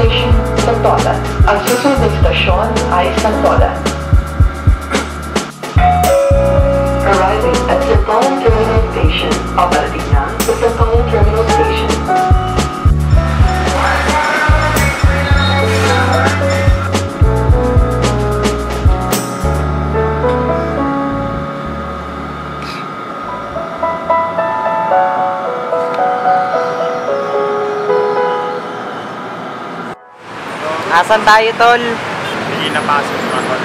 Station Santola. Ang susunod na stasyon ay Santola. Arriving at Santolan Terminal Station. Paparating na sa Santolan Terminal Station. Asan tayo, tol? Hindi napasok mga tol.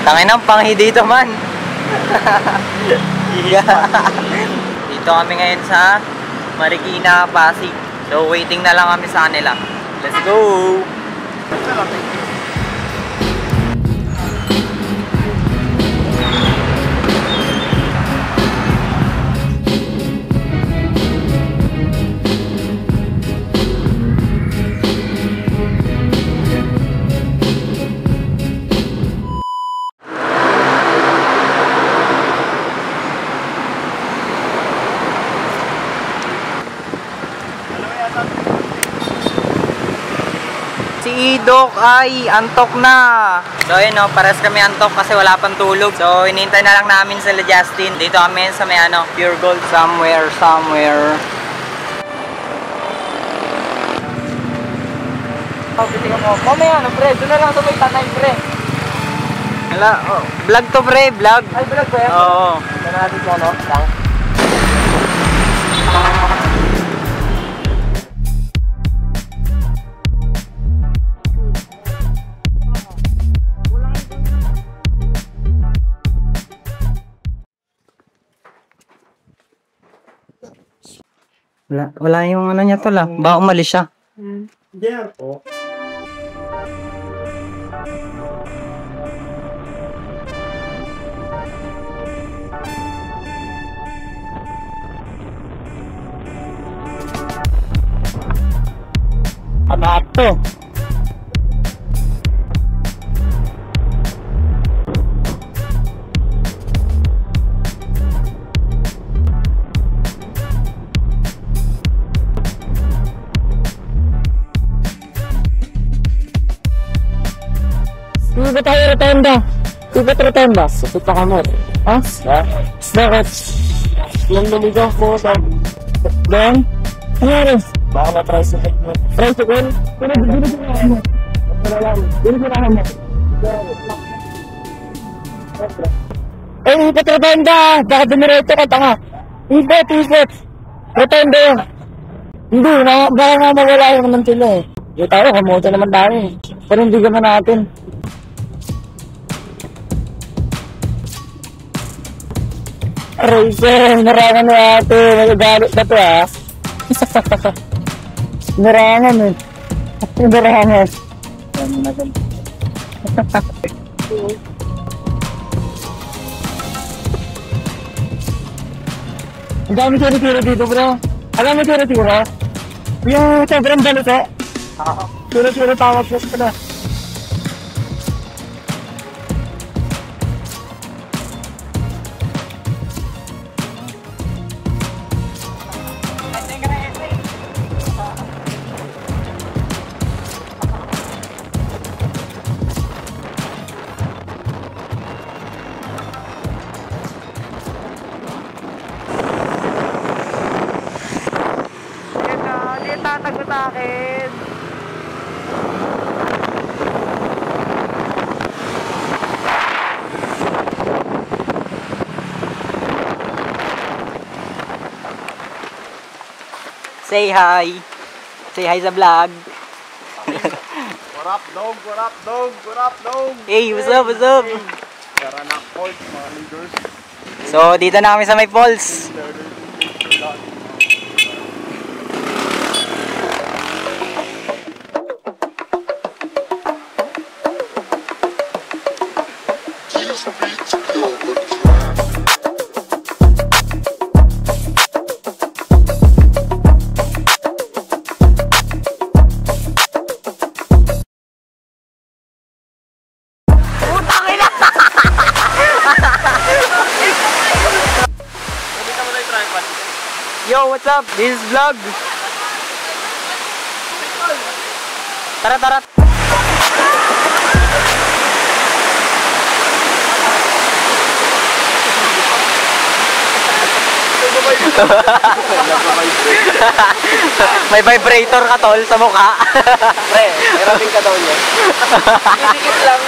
Tangin ang panghi dito man. Dito kami ngayon sa Marikina, Pasig. So waiting na lang kami sa kanila. Let's go! Si Idok ay antok na. So yun no, pares kami antok kasi wala pang tulog. So hinihintay na lang namin sila Justin. Dito kami sa may Pure Gold somewhere. Oh, bitingan mo. Mamaya pre, doon na lang sa may tanay pre. Hala, oh, vlog to pre, vlog. Ay, vlog ba yan? Oo. Ito natin ko lang. Wala yung ano niya tol ah. Baka umalis siya. There po. Anak to. Hindi tayo retenda. Hindi retenda. Sakit pa kamo. Ha? Bakit? Yung lumigaw ko sa... Ben? Ano? Baka na-tricycle mo. Tricycle? Pero dito na mo. Dito na mo. Eh, ikot retenda. Baka dumireto ka tanga. Ikot. Retenda yun. Hindi, baka nga mawala yung naman sila eh. Hindi tayo, kamote naman tayo eh. Pero hindi gaman natin. Racer, narangan mo ate. Nagagalit na to ah. Narangan eh. Narangan. Ang dami tira-tira dito bro. Alam mo tira-tira? Yung sobrang balito. Tira-tira tawag ko pala. Tatagot sa akin. Say hi. Say hi sa vlog. What up, dog? What up, dog? What up, dog? Hey, what's up? What's up? Tara na, Falls, mga leaders. So, dito na kami sa may falls. Yo, what's up? This is vlog. Tara, tara. May vibrator ka tol sa mukha. Pre, meron ka daw niya. Dikit lang.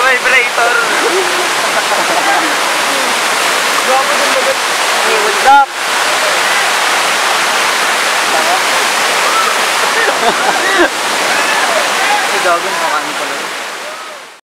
Vibrator. Hey, what's up? Ay, gagawin.